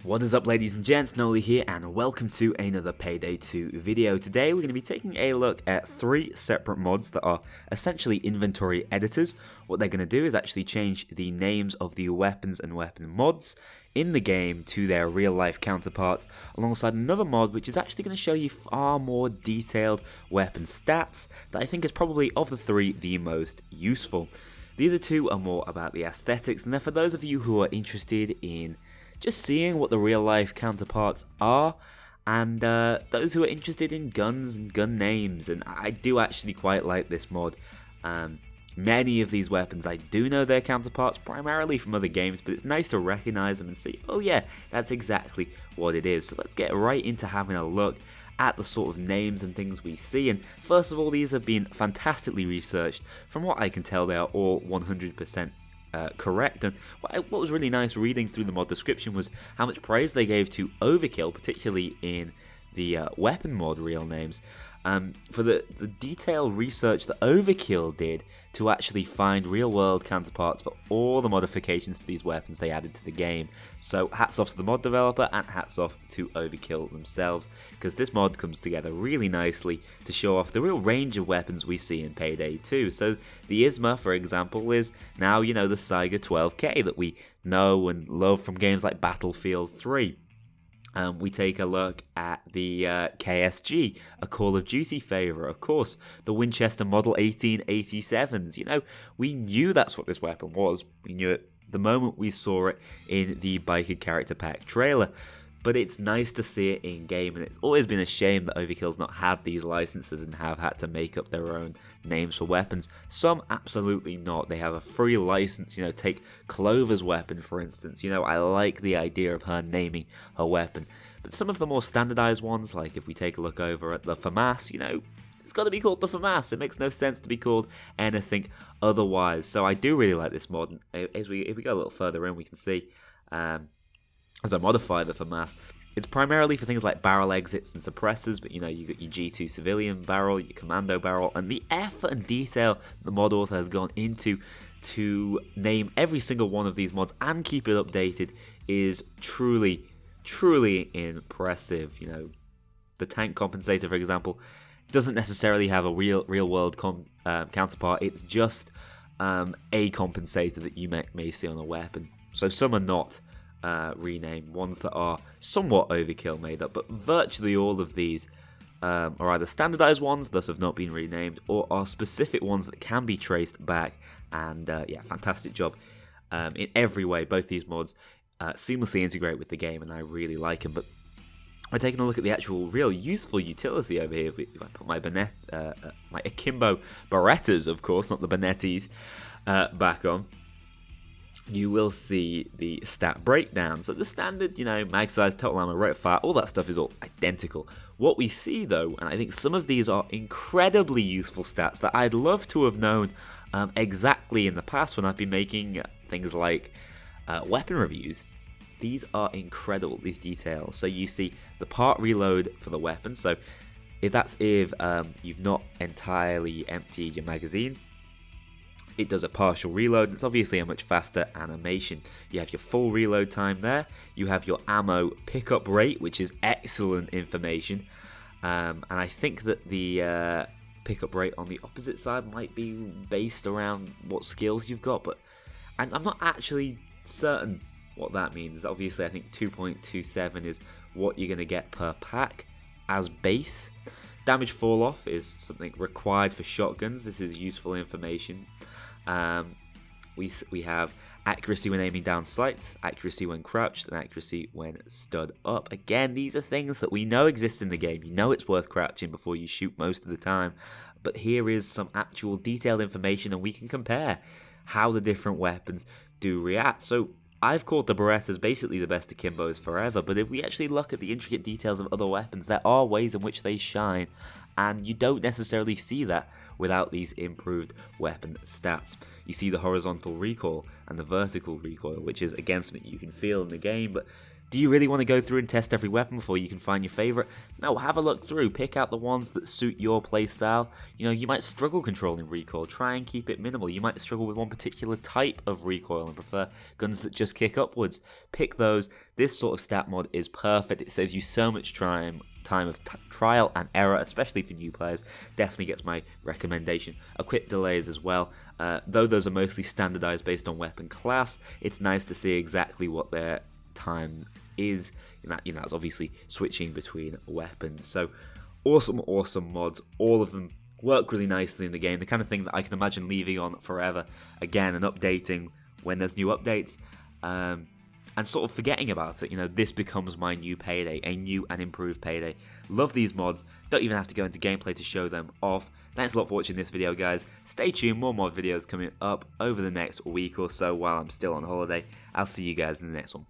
What is up, ladies and gents, Noli here, and welcome to another Payday 2 video. Today we're going to be taking a look at 3 separate mods that are essentially inventory editors. What they're going to do is actually change the names of the weapons and weapon mods in the game to their real life counterparts, alongside another mod which is actually going to show you far more detailed weapon stats that I think is probably, of the 3, the most useful. The other 2 are more about the aesthetics, and they're for those of you who are interested in just seeing what the real life counterparts are, and those who are interested in guns and gun names. And I do actually quite like this mod. Many of these weapons I do know their counterparts primarily from other games, but it's nice to recognize them and see, oh yeah, that's exactly what it is. So let's get right into having a look at the sort of names and things we see. And first of all, these have been fantastically researched. From what I can tell, they are all 100% correct. And what was really nice reading through the mod description was how much praise they gave to Overkill, particularly in the weapon mod real names, for the detailed research that Overkill did to actually find real world counterparts for all the modifications to these weapons they added to the game. So hats off to the mod developer and hats off to Overkill themselves, because this mod comes together really nicely to show off the real range of weapons we see in Payday 2. So the ISMA, for example, is now, you know, the Saiga 12K that we know and love from games like Battlefield 3. We take a look at the KSG, a Call of Duty favourite, of course, the Winchester Model 1887s. You know, we knew that's what this weapon was. We knew it the moment we saw it in the Biker Character Pack trailer. But it's nice to see it in game, and it's always been a shame that Overkill's not had these licenses and have had to make up their own names for weapons. Some absolutely not. They have a free license. You know, take Clover's weapon, for instance. You know, I like the idea of her naming her weapon. But some of the more standardized ones, like if we take a look over at the FAMAS, you know, it's got to be called the FAMAS. It makes no sense to be called anything otherwise. So I do really like this mod. If we go a little further in, we can see as I modify the FAMAS, it's primarily for things like barrel exits and suppressors, but you know, you got your G2 civilian barrel, your commando barrel, and the effort and detail the mod author has gone into to name every single one of these mods and keep it updated is truly, truly impressive. You know, the tank compensator, for example, doesn't necessarily have a real world counterpart. It's just a compensator that you may see on a weapon. So some are not renamed, ones that are somewhat Overkill made up, but virtually all of these are either standardized ones, thus have not been renamed, or are specific ones that can be traced back. And yeah, fantastic job in every way. Both these mods seamlessly integrate with the game, and I really like them. But we're taking a look at the actual real useful utility over here. If I put my my Akimbo Berettas, of course, not the Benettis, back on, you will see the stat breakdown. So the standard, you know, mag size, total ammo, rate of fire, all that stuff is all identical. What we see though, and I think some of these are incredibly useful stats that I'd love to have known exactly in the past when I've been making things like weapon reviews. These are incredible, these details. So you see the part reload for the weapon. So if you've not entirely emptied your magazine, it does a partial reload. It's obviously a much faster animation. You have your full reload time there. You have your ammo pickup rate, which is excellent information. And I think that the pickup rate on the opposite side might be based around what skills you've got, but I'm not actually certain what that means. Obviously, I think 2.27 is what you're going to get per pack as base. Damage fall off is something required for shotguns. This is useful information. We have accuracy when aiming down sights, accuracy when crouched, and accuracy when stood up. Again, these are things that we know exist in the game. You know it's worth crouching before you shoot most of the time. But here is some actual detailed information, and we can compare how the different weapons do react. So I've called the Berettas basically the best Akimbos forever, but if we actually look at the intricate details of other weapons, there are ways in which they shine, and you don't necessarily see that without these improved weapon stats. You see the horizontal recoil and the vertical recoil, which is again something you can feel in the game, but Do you really want to go through and test every weapon before you can find your favourite? No, have a look through, pick out the ones that suit your playstyle. You know, you might struggle controlling recoil, try and keep it minimal. You might struggle with one particular type of recoil and prefer guns that just kick upwards. Pick those. This sort of stat mod is perfect. It saves you so much time of trial and error, especially for new players. Definitely gets my recommendation. Equip delays as well. Though those are mostly standardized based on weapon class, it's nice to see exactly what their time is. That's obviously switching between weapons. So awesome mods. All of them work really nicely in the game. The kind of thing that I can imagine leaving on forever again and updating when there's new updates. And sort of forgetting about it. This becomes my new Payday, a new and improved Payday. Love these mods. Don't even have to go into gameplay to show them off. Thanks a lot for watching this video, guys. Stay tuned, more mod videos coming up over the next week or so while I'm still on holiday. I'll see you guys in the next one.